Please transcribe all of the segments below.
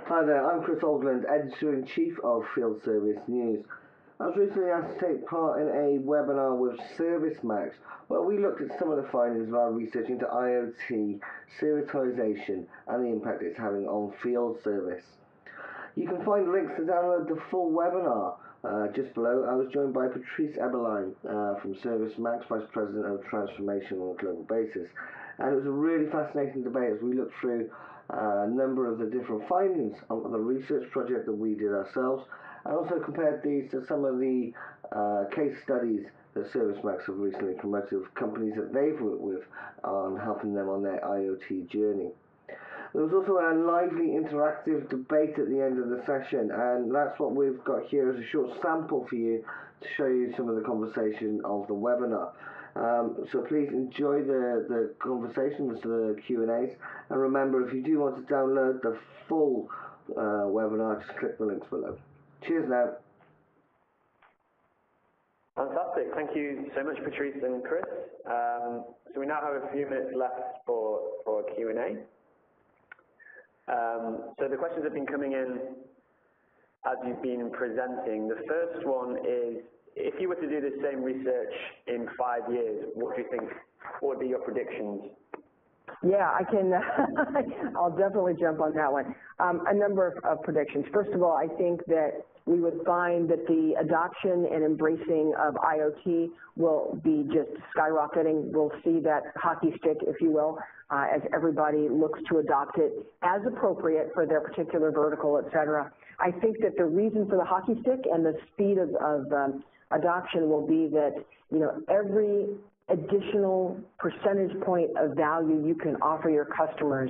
Hi there, I'm Kris, Oldland, Editor-in-Chief of Field Service News. I was recently asked to take part in a webinar with ServiceMax, where we looked at some of the findings of our research into IoT, Servitization, and the impact it's having on field service. You can find links to download the full webinar just below. I was joined by Patrice Eberline from ServiceMax, Vice President of Transformation on a global basis. And it was a really fascinating debate as we looked through a number of the different findings of the research project that we did ourselves, and also compared these to some of the case studies that ServiceMax have recently promoted of companies that they've worked with on helping them on their IoT journey. There was also a lively interactive debate at the end of the session, and that's what we've got here as a short sample for you to show you some of the conversation of the webinar. So please enjoy the conversations, the Q&As, and remember, if you do want to download the full webinar, just click the links below. Cheers now. Fantastic. Thank you so much, Patrice and Kris. So we now have a few minutes left for Q&A. So the questions have been coming in as you've been presenting. The first one is, if you were to do the same research in 5 years, what do you think, what would be your predictions? Yeah, I can, I'll definitely jump on that one. A number of predictions. First of all, I think that we would find that the adoption and embracing of IoT will be just skyrocketing. We'll see that hockey stick, if you will, as everybody looks to adopt it as appropriate for their particular vertical, et cetera. I think that the reason for the hockey stick and the speed of adoption will be that, you know, every additional percentage point of value you can offer your customers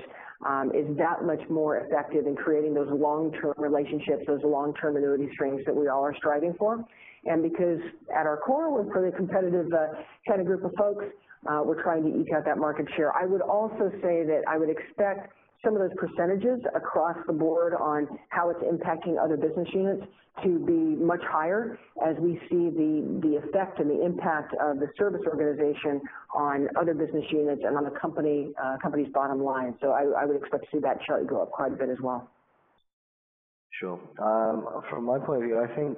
is that much more effective in creating those long-term relationships, those long-term annuity streams that we all are striving for. And because at our core, we're a pretty competitive kind of group of folks, we're trying to eke out that market share. I would also say that I would expect some of those percentages across the board on how it's impacting other business units to be much higher as we see the effect and the impact of the service organization on other business units and on the company's bottom line. So I would expect to see that chart go up quite a bit as well. Sure. From my point of view, I think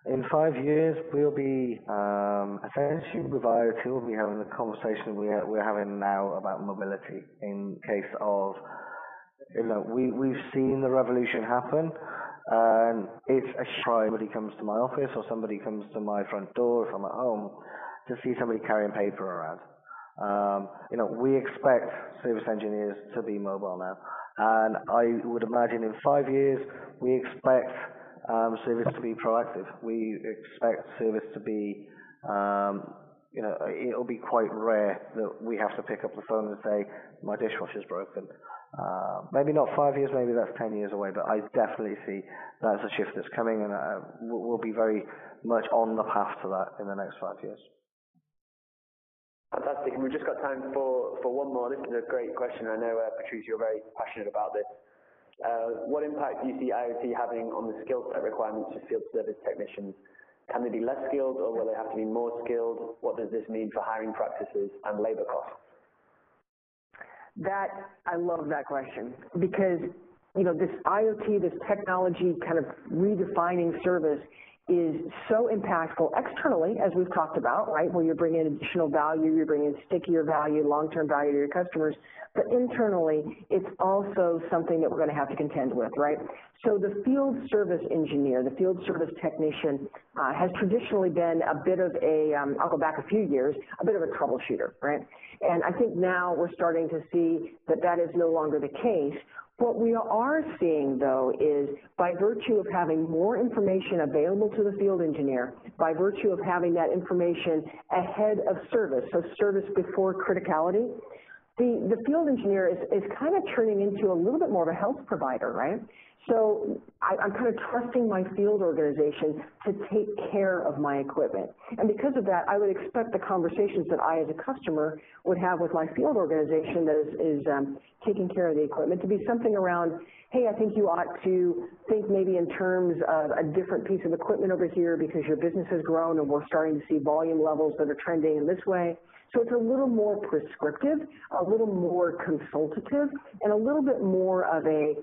in 5 years we'll be essentially with IoT, we'll be having the conversation we're having now about mobility. In case of, you know, we've seen the revolution happen, and it's a shock. Somebody comes to my office or somebody comes to my front door if I'm at home to see somebody carrying paper around. You know, we expect service engineers to be mobile now, and I would imagine in 5 years we expect service to be proactive. We expect service to be, you know, it'll be quite rare that we have to pick up the phone and say, my dishwasher's broken. Maybe not 5 years, maybe that's 10 years away, but I definitely see that's a shift that's coming, and we'll be very much on the path to that in the next 5 years. Fantastic. And we've just got time for one more. This is a great question. I know, Patrice, you're very passionate about this. What impact do you see IoT having on the skill set requirements for field service technicians? Can they be less skilled, or will they have to be more skilled? What does this mean for hiring practices and labor costs? I love that question, because, you know, this IoT, this technology kind of redefining service is so impactful externally, as we've talked about, right, where you're bringing additional value, you're bringing stickier value, long-term value to your customers, but internally, it's also something that we're going to have to contend with, right? So the field service engineer, the field service technician has traditionally been a bit of a, I'll go back a few years, a bit of a troubleshooter, right? And I think now we're starting to see that that is no longer the case. What we are seeing, though, is by virtue of having more information available to the field engineer, by virtue of having that information ahead of service, so service before criticality, the field engineer is kind of turning into a little bit more of a health provider, right? So I'm kind of trusting my field organization to take care of my equipment. And because of that, I would expect the conversations that I as a customer would have with my field organization that is taking care of the equipment to be something around, hey, I think you ought to think maybe in terms of a different piece of equipment over here because your business has grown and we're starting to see volume levels that are trending in this way. So it's a little more prescriptive, a little more consultative, and a little bit more of a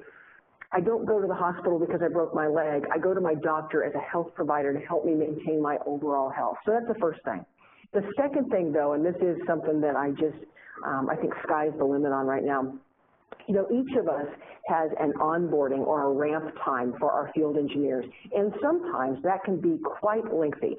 I don't go to the hospital because I broke my leg. I go to my doctor as a health provider to help me maintain my overall health. So that's the first thing. The second thing, though, and this is something that I think sky's the limit on right now, you know, each of us has an onboarding or a ramp time for our field engineers, and sometimes that can be quite lengthy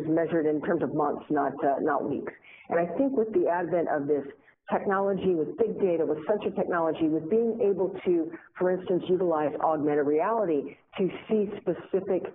measured in terms of months, not weeks. And I think with the advent of this technology, with big data, with sensor technology, with being able to, for instance, utilize augmented reality to see specific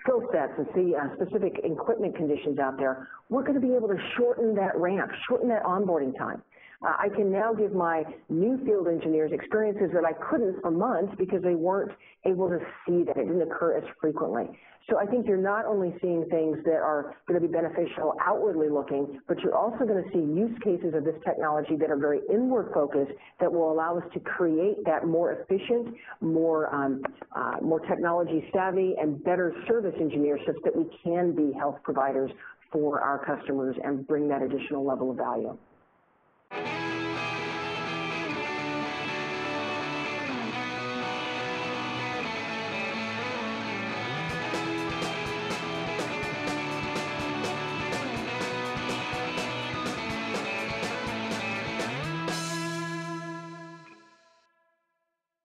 skill sets and see specific equipment conditions out there, we're going to be able to shorten that ramp, shorten that onboarding time. I can now give my new field engineers experiences that I couldn't for months because they weren't able to see that. It didn't occur as frequently. So I think you're not only seeing things that are going to be beneficial outwardly looking, but you're also going to see use cases of this technology that are very inward focused that will allow us to create that more efficient, more technology savvy and better service engineers such that we can be health providers for our customers and bring that additional level of value.